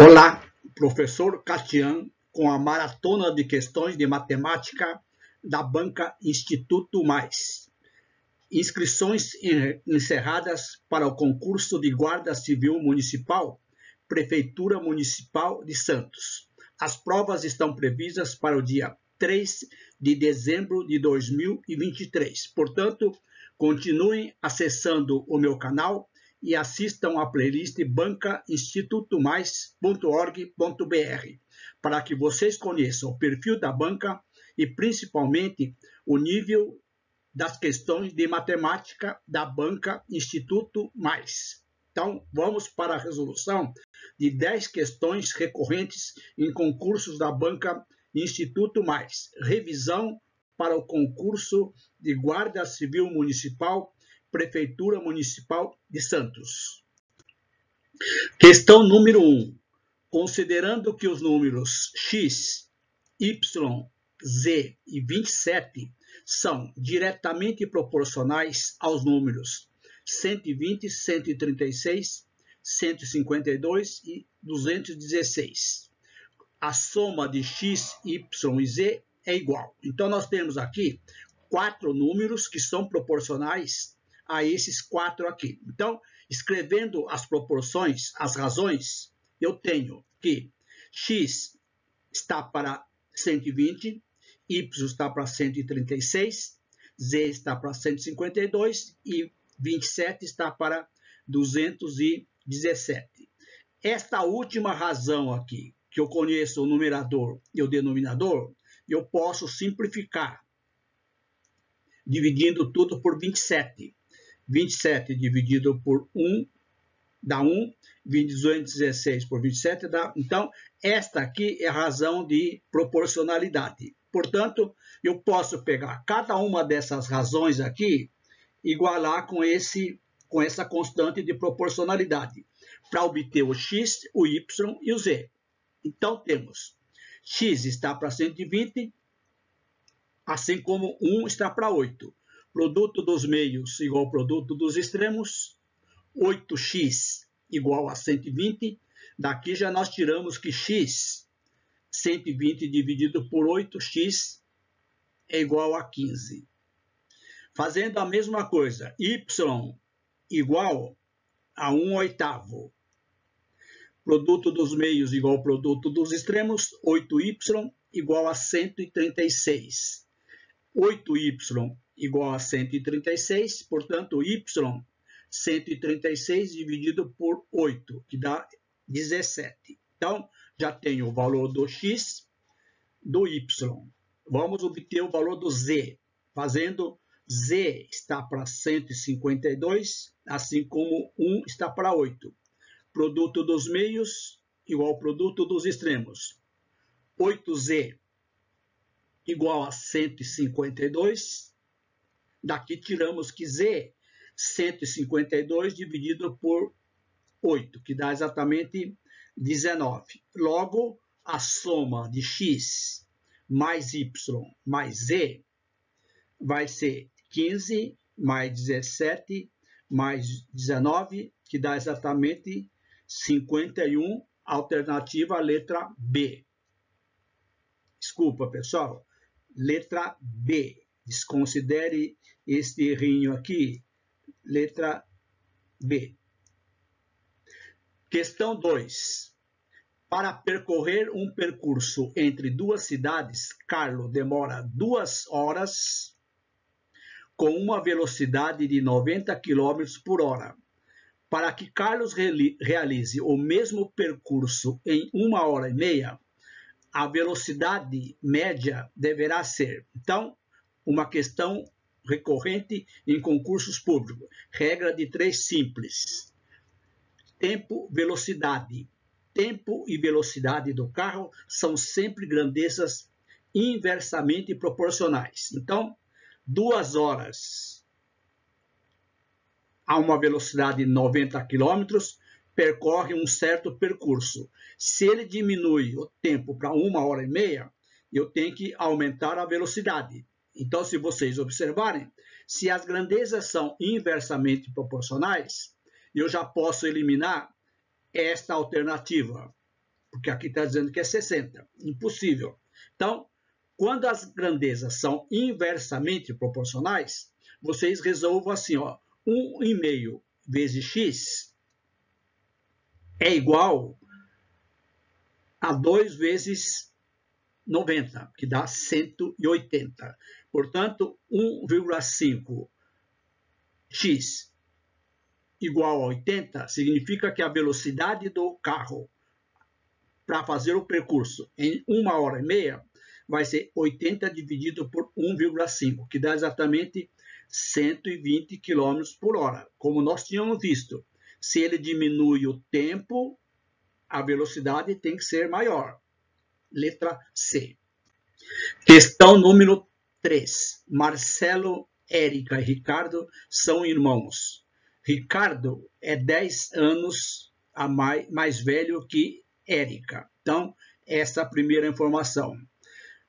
Olá, professor Castian, com a maratona de questões de matemática da banca Instituto Mais. Inscrições encerradas para o concurso de Guarda Civil Municipal, Prefeitura Municipal de Santos. As provas estão previstas para o dia 3 de dezembro de 2023. Portanto, continuem acessando o meu canal e assistam à playlist bancainstitutomais.org.br para que vocês conheçam o perfil da banca e principalmente o nível das questões de matemática da banca Instituto Mais. Então, vamos para a resolução de 10 questões recorrentes em concursos da banca Instituto Mais. Revisão para o concurso de Guarda Civil Municipal, Prefeitura Municipal de Santos. Questão número 1. Considerando que os números x, y, z e 27 são diretamente proporcionais aos números 120, 136, 152 e 216. A soma de x, y e z é igual. Então, nós temos aqui 4 números que são proporcionais a esses 4 aqui. Então, escrevendo as proporções, as razões, eu tenho que x está para 120, y está para 136, z está para 152 e 27 está para 217. Esta última razão aqui, que eu conheço o numerador e o denominador, eu posso simplificar, dividindo tudo por 27. 27 dividido por 1 dá 1, 216 por 27 dá... Então, esta aqui é a razão de proporcionalidade. Portanto, eu posso pegar cada uma dessas razões aqui e igualar com essa constante de proporcionalidade, para obter o x, o y e o z. Então, temos x está para 120, assim como 1 está para 8. Produto dos meios igual ao produto dos extremos, 8x igual a 120. Daqui já nós tiramos que x, 120 dividido por 8x, é igual a 15. Fazendo a mesma coisa, y igual a 1/8. Produto dos meios igual ao produto dos extremos, 8y igual a 136. 8y igual a 136, portanto, y 136 dividido por 8, que dá 17. Então, já tenho o valor do x, do y. Vamos obter o valor do z, fazendo z está para 152, assim como 1 está para 8. Produto dos meios igual ao produto dos extremos. 8z igual a 152. Daqui tiramos que z, 152 dividido por 8, que dá exatamente 19. Logo, a soma de x mais y mais z vai ser 15 mais 17 mais 19, que dá exatamente 51, alternativa a letra B. Desculpa, pessoal. Letra B. Desconsidere este errinho aqui. Letra B. Questão 2. Para percorrer um percurso entre duas cidades, Carlos demora 2 horas com uma velocidade de 90 km por hora. Para que Carlos realize o mesmo percurso em 1h30, a velocidade média deverá ser. Então, uma questão recorrente em concursos públicos. Regra de 3 simples. Tempo, velocidade. Tempo e velocidade do carro são sempre grandezas inversamente proporcionais. Então, 2 horas a uma velocidade de 90 km, percorre um certo percurso. Se ele diminui o tempo para 1h30, eu tenho que aumentar a velocidade. Então, se vocês observarem, se as grandezas são inversamente proporcionais, eu já posso eliminar esta alternativa. porque aqui está dizendo que é 60. Impossível. Então, quando as grandezas são inversamente proporcionais, vocês resolvam assim, ó, 1,5 vezes x é igual a 2 vezes 90, que dá 180. Portanto, 1,5x igual a 80 significa que a velocidade do carro para fazer o percurso em 1h30 vai ser 80 dividido por 1,5, que dá exatamente 120 km por hora. Como nós tínhamos visto, se ele diminui o tempo, a velocidade tem que ser maior. Letra C. Questão número 3. Marcelo, Érica e Ricardo são irmãos. Ricardo é 10 anos mais velho que Érica. Então, essa é a primeira informação.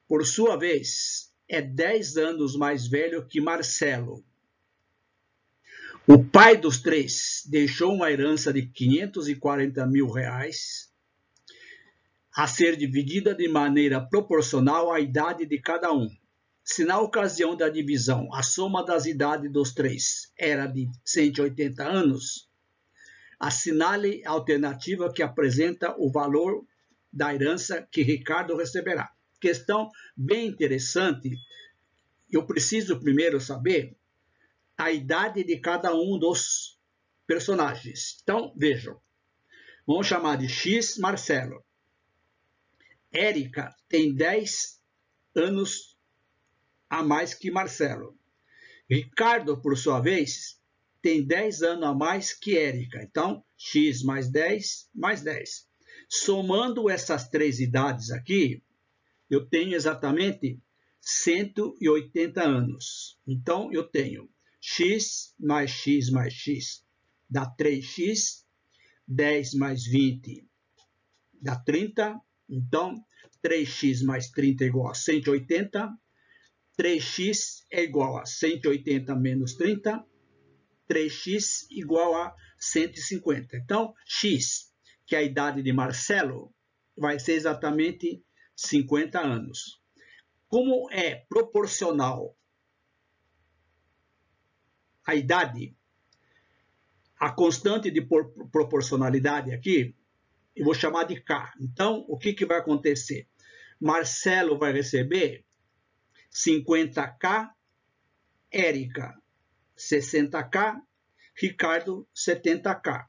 Por sua vez, é 10 anos mais velho que Marcelo. O pai dos três deixou uma herança de 540 mil reais a ser dividida de maneira proporcional à idade de cada um. Se na ocasião da divisão a soma das idades dos três era de 180 anos, assinale a alternativa que apresenta o valor da herança que Ricardo receberá. Questão bem interessante. Eu preciso primeiro saber a idade de cada um dos personagens. Então, vejam. Vamos chamar de X Marcelo. Érica tem 10 anos a mais que Marcelo. Ricardo, por sua vez, tem 10 anos a mais que Érica. Então, X mais 10, mais 10. Somando essas três idades aqui, eu tenho exatamente 180 anos. Então, eu tenho x mais x dá 3x, 10 mais 20 dá 30. Então, 3x mais 30 é igual a 180. 3x é igual a 180 menos 30. 3x igual a 150. Então, x, que é a idade de Marcelo, vai ser exatamente 50 anos. Como é proporcional a idade, a constante de proporcionalidade aqui, eu vou chamar de K. Então, o que vai acontecer? Marcelo vai receber 50K, Érica 60K, Ricardo 70K.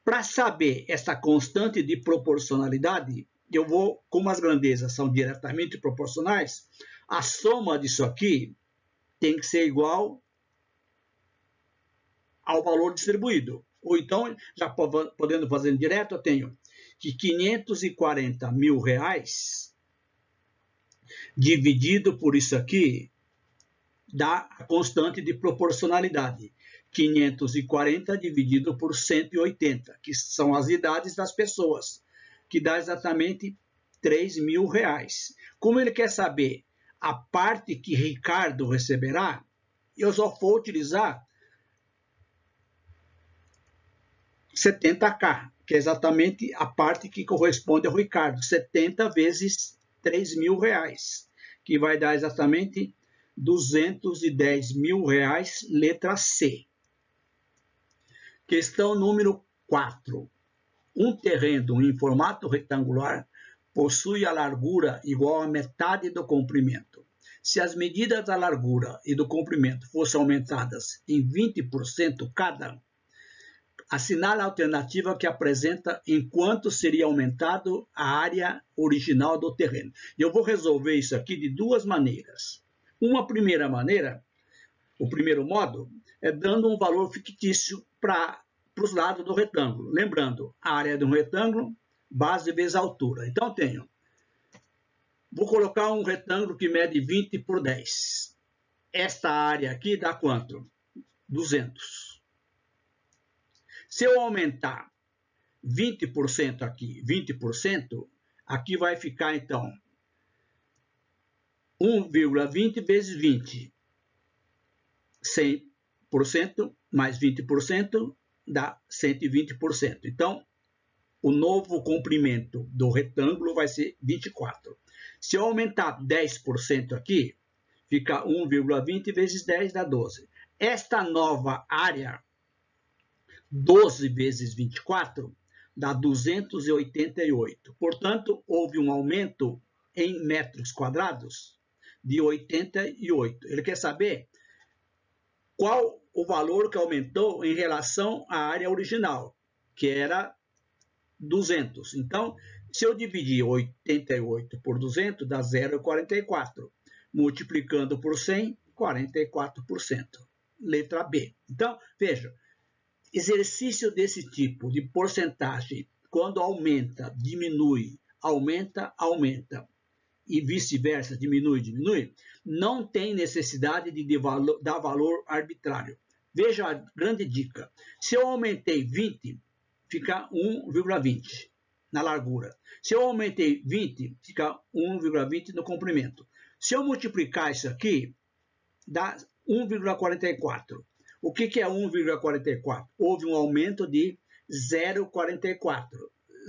Para saber essa constante de proporcionalidade, eu vou, como as grandezas são diretamente proporcionais, a soma disso aqui tem que ser igual ao valor distribuído. Ou então, já podendo fazer direto, eu tenho que 540 mil reais dividido por isso aqui dá a constante de proporcionalidade. 540 dividido por 180, que são as idades das pessoas, que dá exatamente 3 mil reais. Como ele quer saber a parte que Ricardo receberá, eu só vou utilizar 70K, que é exatamente a parte que corresponde ao Ricardo. 70 vezes 3 mil reais, que vai dar exatamente 210 mil reais, letra C. Questão número 4. Um terreno em formato retangular possui a largura igual a metade do comprimento. Se as medidas da largura e do comprimento fossem aumentadas em 20% cada, assinale a alternativa que apresenta em quanto seria aumentado a área original do terreno. Eu vou resolver isso aqui de duas maneiras. Uma primeira maneira, o primeiro modo, é dando um valor fictício para os lados do retângulo. Lembrando, a área de um retângulo, base vezes altura. Então, vou colocar um retângulo que mede 20 por 10. Esta área aqui dá quanto? 200. Se eu aumentar 20% aqui, 20%, aqui vai ficar, então, 1,20 vezes 20. 100% mais 20% dá 120%. Então, o novo comprimento do retângulo vai ser 24. Se eu aumentar 10% aqui, fica 1,20 vezes 10 dá 12. Esta nova área, 12 vezes 24, dá 288. Portanto, houve um aumento em metros quadrados de 88. Ele quer saber qual o valor que aumentou em relação à área original, que era 200. Então, se eu dividir 88 por 200, dá 0,44. Multiplicando por 100, 44%. Letra B. Então, veja, exercício desse tipo de porcentagem, quando aumenta, diminui, aumenta, aumenta, e vice-versa, diminui, diminui, não tem necessidade de dar valor arbitrário. Veja a grande dica. Se eu aumentei 20, fica 1,20 na largura. Se eu aumentei 20, fica 1,20 no comprimento. Se eu multiplicar isso aqui, dá 1,44. O que é 1,44? Houve um aumento de 0,44.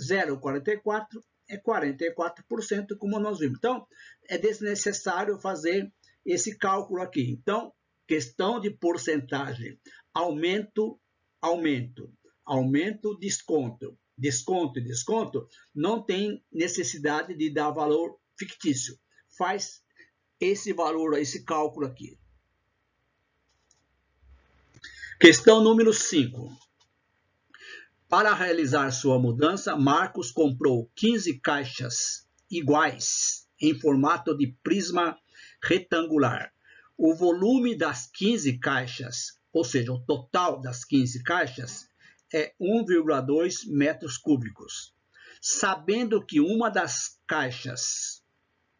0,44 é 44%, como nós vimos. Então, é desnecessário fazer esse cálculo aqui. Então, questão de porcentagem. Aumento, aumento. Aumento, desconto. Desconto e desconto não tem necessidade de dar valor fictício. Faz esse valor, esse cálculo aqui. Questão número 5. Para realizar sua mudança, Marcos comprou 15 caixas iguais em formato de prisma retangular. O volume das 15 caixas, ou seja, o total das 15 caixas, é 1,2 metros cúbicos. Sabendo que uma das caixas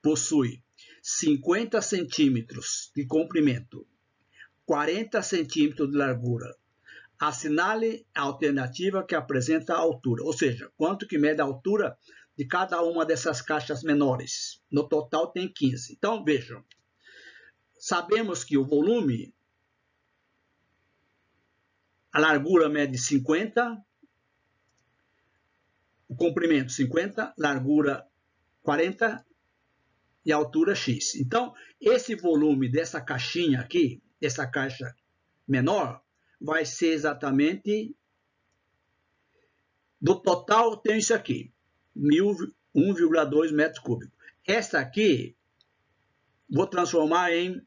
possui 50 centímetros de comprimento, 40 centímetros de largura, assinale a alternativa que apresenta a altura, ou seja, quanto que mede a altura de cada uma dessas caixas menores. No total tem 15. Então, vejam, sabemos que o volume, a largura mede 50, o comprimento 50, largura 40 e a altura X. Então, esse volume dessa caixinha aqui, dessa caixa menor, vai ser exatamente, do total tem isso aqui, 1,2 metros cúbicos. Essa aqui, vou transformar em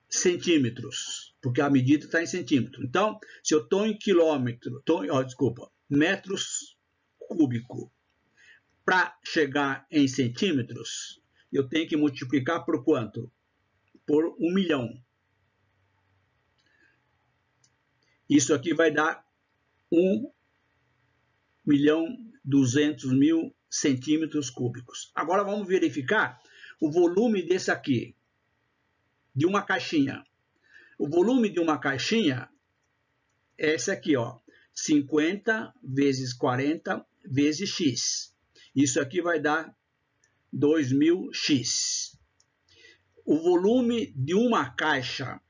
centímetros, porque a medida está em centímetro. Então, se eu estou em quilômetro, metros cúbicos, para chegar em centímetros, eu tenho que multiplicar por quanto? Por 1 milhão. Isso aqui vai dar 1.200.000 centímetros cúbicos. Agora vamos verificar o volume desse aqui, de uma caixinha. O volume de uma caixinha é esse aqui, ó, 50 vezes 40 vezes x. Isso aqui vai dar 2.000x. O volume de uma caixa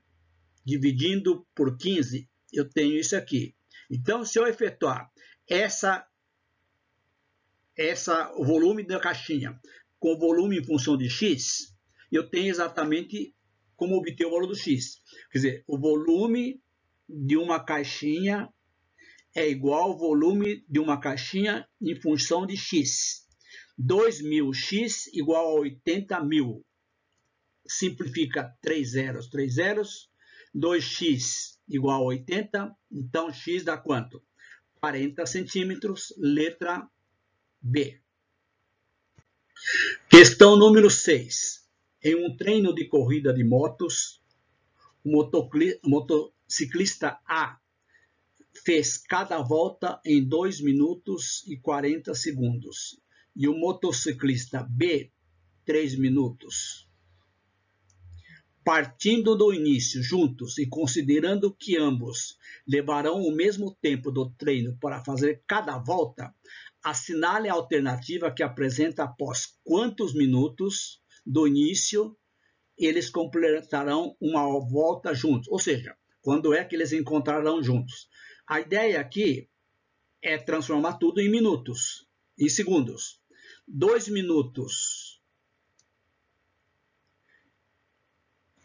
dividindo por 15, eu tenho isso aqui. Então, se eu efetuar o volume da caixinha com o volume em função de x, eu tenho exatamente como obter o valor do x. Quer dizer, o volume de uma caixinha é igual ao volume de uma caixinha em função de x. 2.000x igual a 80.000. Simplifica 3 zeros, 3 zeros. 2x igual a 80, então x dá quanto? 40 centímetros, letra B. Questão número 6. Em um treino de corrida de motos, o motociclista A fez cada volta em 2 minutos e 40 segundos e o motociclista B, 3 minutos. Partindo do início juntos e considerando que ambos levarão o mesmo tempo do treino para fazer cada volta, assinale a alternativa que apresenta após quantos minutos do início eles completarão uma volta juntos. Ou seja, quando é que eles encontrarão juntos. A ideia aqui é transformar tudo em minutos, em segundos. 2 minutos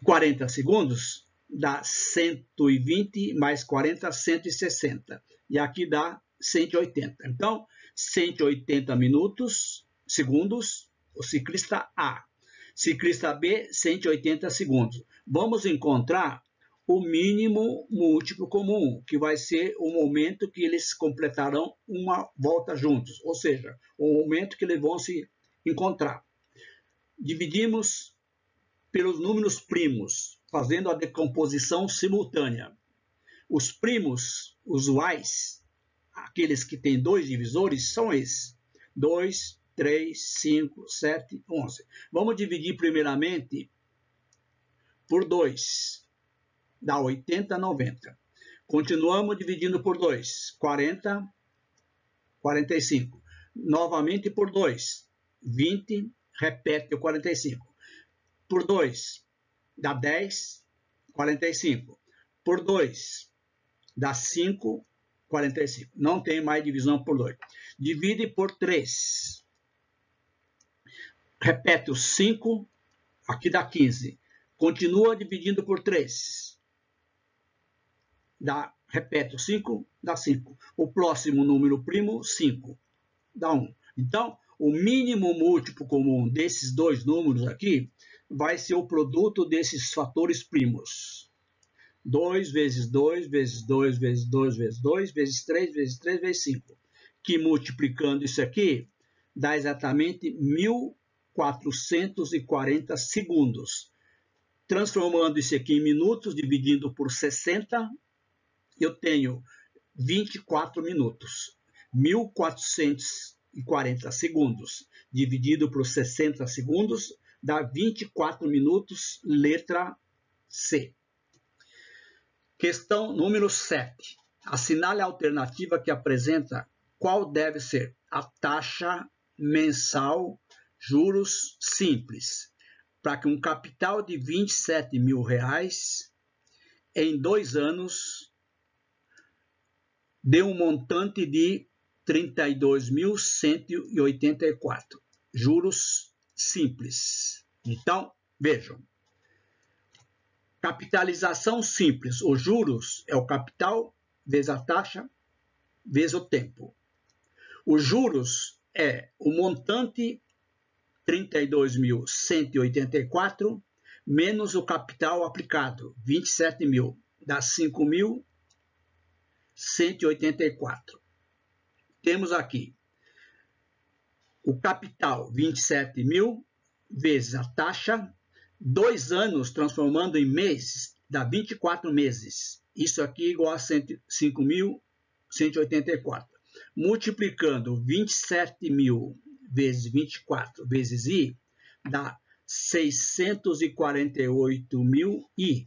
40 segundos dá 120 mais 40, 160. E aqui dá 180. Então, 180 segundos, o ciclista A. Ciclista B, 180 segundos. Vamos encontrar o mínimo múltiplo comum, que vai ser o momento que eles completarão uma volta juntos, ou seja, o momento que eles vão se encontrar. Dividimos pelos números primos, fazendo a decomposição simultânea. Os primos usuais, aqueles que têm 2 divisores, são esses: 2, 3, 5, 7, 11. Vamos dividir primeiramente por 2, dá 80, 90. Continuamos dividindo por 2, 40, 45. Novamente por 2, 20, repete o 45. Por 2, dá 10, 45. Por 2, dá 5, 45. Não tem mais divisão por 2. Divide por 3. Repete o 5, aqui dá 15. Continua dividindo por 3. Repete o 5, dá 5. O próximo número primo, 5, dá 1. Então, o mínimo múltiplo comum desses dois números aqui vai ser o produto desses fatores primos. 2 vezes 2, vezes 2, vezes 2, vezes 2, vezes 3, vezes 3, vezes 5. Que multiplicando isso aqui, dá exatamente 1440 segundos. Transformando isso aqui em minutos, dividindo por 60, eu tenho 24 minutos. 1440 segundos dividido por 60 segundos dá 24 minutos, letra C. Questão número 7. Assinale a alternativa que apresenta qual deve ser a taxa mensal juros simples para que um capital de R$27 mil em 2 anos dê um montante de 32.184. Juros simples. Então, vejam. Capitalização simples. Os juros é o capital vezes a taxa vezes o tempo. Os juros é o montante 32.184 menos o capital aplicado, 27 mil, dá 5.184. Temos aqui o capital, 27 mil, vezes a taxa, 2 anos transformando em meses, dá 24 meses. Isso aqui é igual a 5.184. Multiplicando 27 mil vezes 24 vezes I, dá 648.000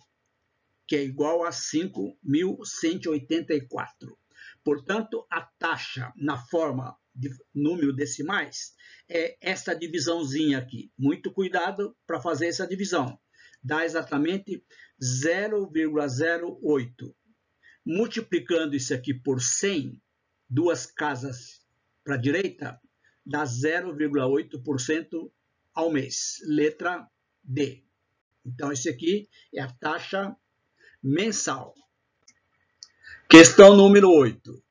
que é igual a 5.184. Portanto, a taxa na forma de número decimais é essa divisãozinha aqui. Muito cuidado para fazer essa divisão. Dá exatamente 0,08. Multiplicando isso aqui por 100, 2 casas para a direita, dá 0,8% ao mês. Letra D. Então, esse aqui é a taxa mensal. Questão número 8.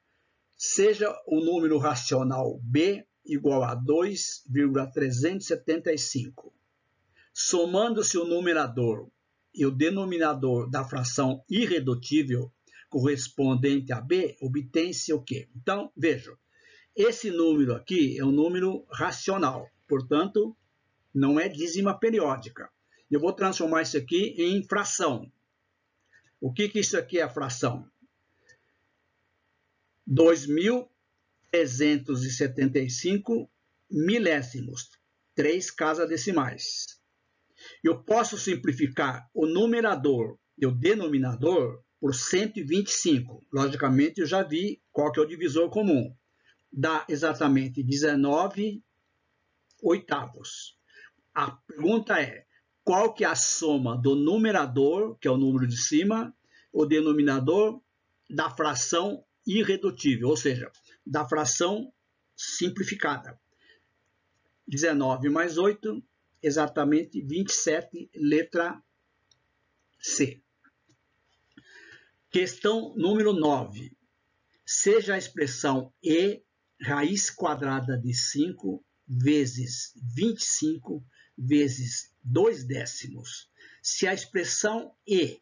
Seja o número racional B igual a 2,375. Somando-se o numerador e o denominador da fração irredutível correspondente a B, obtém-se o quê? Então, vejam, esse número aqui é um número racional, portanto, não é dízima periódica. Eu vou transformar isso aqui em fração. O que isso aqui é a fração? 2.375 milésimos, 3 casas decimais. Eu posso simplificar o numerador e o denominador por 125. Logicamente, eu já vi qual que é o divisor comum. Dá exatamente 19 oitavos. A pergunta é, qual que é a soma do numerador, que é o número de cima, o denominador da fração irredutível, ou seja, da fração simplificada. 19 mais 8, exatamente 27, letra C. Questão número 9. Seja a expressão E raiz quadrada de 5 vezes 25 vezes 2 décimos. Se a expressão E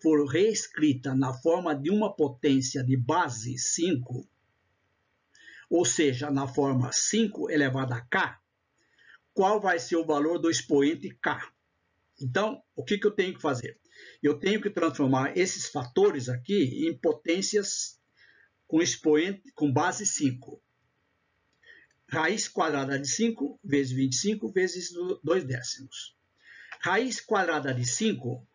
for reescrita na forma de uma potência de base 5, ou seja, na forma 5 elevado a k, qual vai ser o valor do expoente k? Então, o que eu tenho que fazer? Eu tenho que transformar esses fatores aqui em potências com expoente com base 5. Raiz quadrada de 5 vezes 25 vezes 2 décimos. Raiz quadrada de 5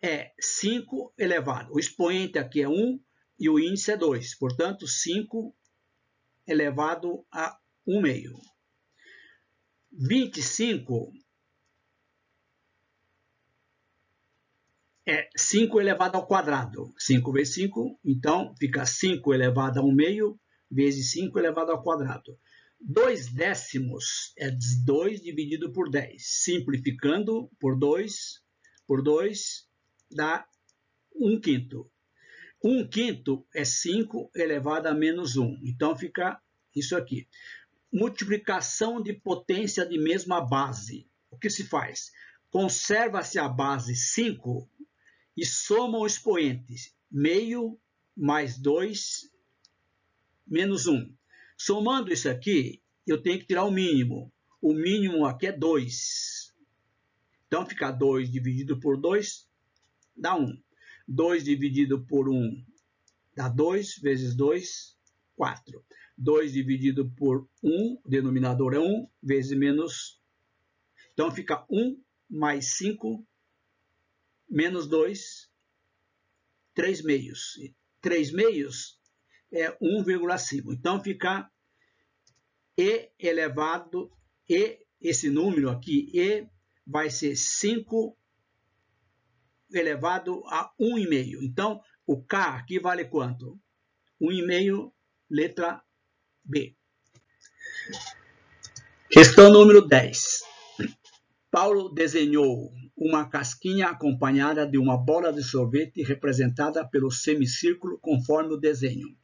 é 5 elevado. O expoente aqui é 1 e o índice é 2. Portanto, 5 elevado a 1 meio. 25 é 5 elevado ao quadrado. 5 vezes 5, então fica 5 elevado a 1 meio vezes 5 elevado ao quadrado. 2 décimos é 2 dividido por 10. Simplificando por 2 dá 1 quinto. 1 quinto é 5 elevado a menos 1. Então fica isso aqui. Multiplicação de potência de mesma base. O que se faz? Conserva-se a base 5 e soma os expoentes. Meio mais 2 menos 1. Somando isso aqui, eu tenho que tirar o mínimo. O mínimo aqui é 2. Então fica 2 dividido por 2 dá 1. 2 dividido por 1 dá 2 vezes 2, 4. 2 dividido por 1, o denominador é 1, vezes menos. Então fica 1 mais 5 menos 2, 3 meios. 3 meios é 1,5. Então fica E elevado, E, esse número aqui, E vai ser 5 elevado a 1,5. Então, o K aqui vale quanto? 1,5, letra B. Questão número 10. Paulo desenhou uma casquinha acompanhada de uma bola de sorvete representada pelo semicírculo conforme o desenho.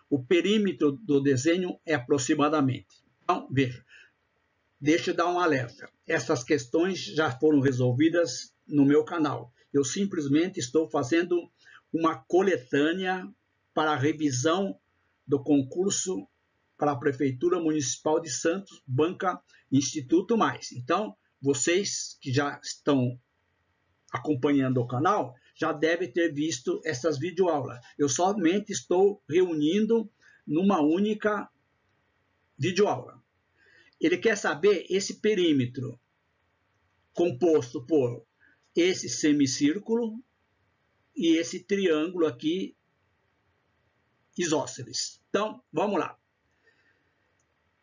O perímetro do desenho é aproximadamente. Então, veja, deixa eu dar um alerta. Essas questões já foram resolvidas no meu canal. Eu simplesmente estou fazendo uma coletânea para a revisão do concurso para a Prefeitura Municipal de Santos, Banca Instituto Mais. Então, vocês que já estão acompanhando o canal, já devem ter visto essas videoaulas. Eu somente estou reunindo numa única videoaula. Ele quer saber esse perímetro composto por esse semicírculo e esse triângulo aqui isósceles. Então, vamos lá.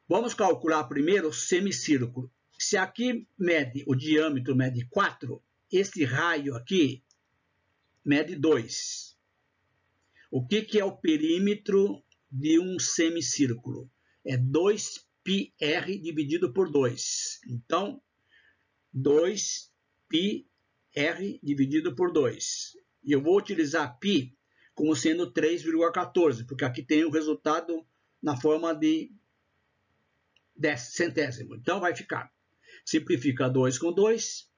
Vamos calcular primeiro o semicírculo. Se aqui o diâmetro mede 4, esse raio aqui mede 2. O que é o perímetro de um semicírculo? É 2πr dividido por 2. Então, 2πr dividido por 2. E eu vou utilizar π como sendo 3,14, porque aqui tem o resultado na forma de centésimo. Então, vai ficar, simplifica 2 com 2,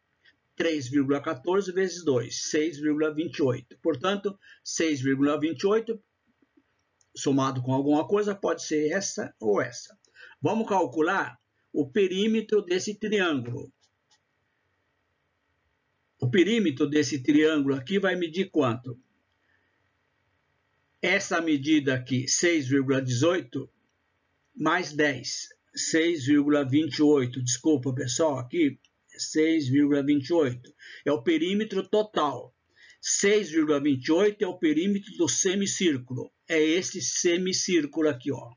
3,14 vezes 2, 6,28. Portanto, 6,28, somado com alguma coisa, pode ser essa ou essa. Vamos calcular o perímetro desse triângulo. O perímetro desse triângulo aqui vai medir quanto? Essa medida aqui, 6,18, mais 10, 6,28. Desculpa, pessoal, aqui 6,28. É o perímetro total. 6,28 é o perímetro do semicírculo. É esse semicírculo aqui, ó.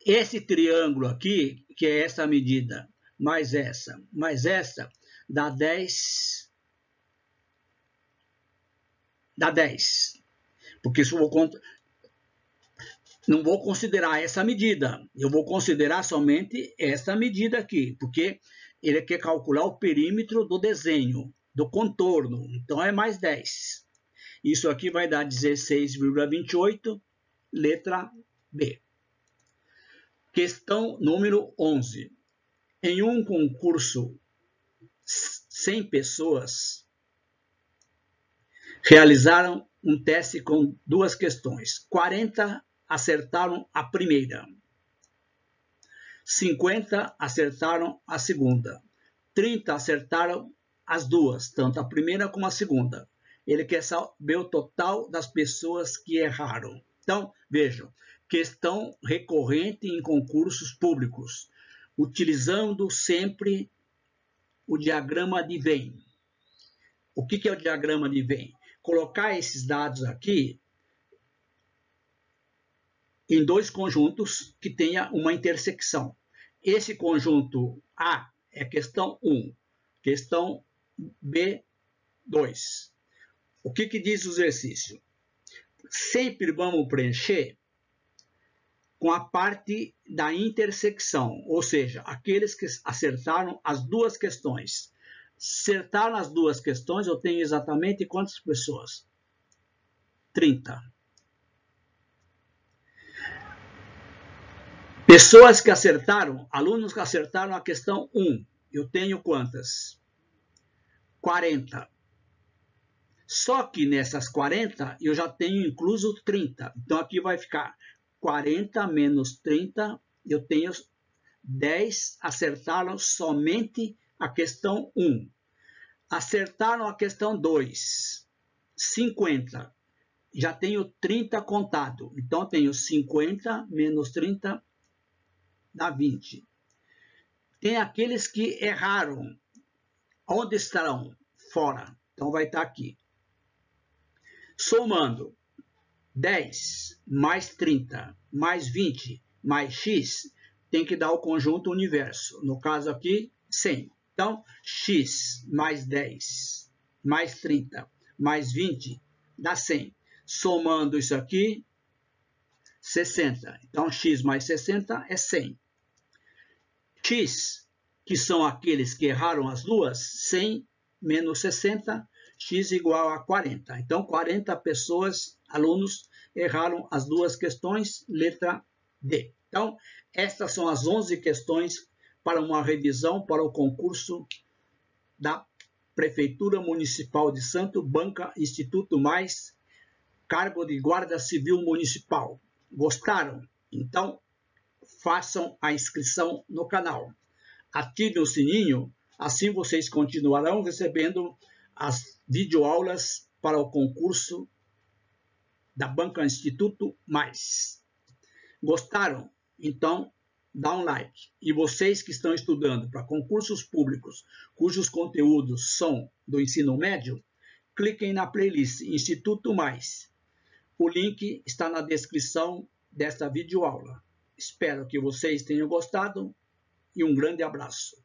Esse triângulo aqui, que é essa medida, mais essa, dá 10. Dá 10. porque isso não vou considerar essa medida, eu vou considerar somente essa medida aqui, porque ele quer calcular o perímetro do desenho, do contorno, então é mais 10. Isso aqui vai dar 16,28, letra B. Questão número 11. Em um concurso, 100 pessoas realizaram um teste com 2 questões. 40 acertaram a primeira. 50 acertaram a segunda. 30 acertaram as duas, tanto a primeira como a segunda. Ele quer saber o total das pessoas que erraram. Então, vejam, questão recorrente em concursos públicos, utilizando sempre o diagrama de Venn. O que é o diagrama de Venn? Colocar esses dados aqui em 2 conjuntos que tenha uma intersecção. Esse conjunto A é questão 1, questão B, 2. O que diz o exercício? Sempre vamos preencher com a parte da intersecção, ou seja, aqueles que acertaram as 2 questões. Acertaram as 2 questões, eu tenho exatamente quantas pessoas? 30. Pessoas que acertaram, alunos que acertaram a questão 1, eu tenho quantas? 40. Só que nessas 40 eu já tenho incluso 30. Então aqui vai ficar 40 menos 30, eu tenho 10 acertaram somente a questão 1. Acertaram a questão 2, 50. Já tenho 30 contado. Então tenho 50 menos 30 dá 20. Tem aqueles que erraram. Onde estarão? Fora. Então vai estar aqui. Somando 10 mais 30 mais 20 mais x, tem que dar o conjunto universo. No caso aqui, 100. Então, x mais 10 mais 30 mais 20 dá 100. Somando isso aqui, 60. Então, x mais 60 é 100. X, que são aqueles que erraram as duas, 100 menos 60, x igual a 40. Então, 40 pessoas, alunos, erraram as 2 questões, letra D. Então, estas são as 11 questões para uma revisão para o concurso da Prefeitura Municipal de Santo, Banca Instituto Mais, cargo de Guarda Civil Municipal. Gostaram? Então, façam a inscrição no canal. Ativem o sininho, assim vocês continuarão recebendo as videoaulas para o concurso da Banca Instituto Mais. Gostaram? Então, dá um like. E vocês que estão estudando para concursos públicos, cujos conteúdos são do ensino médio, cliquem na playlist Instituto Mais. O link está na descrição desta videoaula. Espero que vocês tenham gostado e um grande abraço.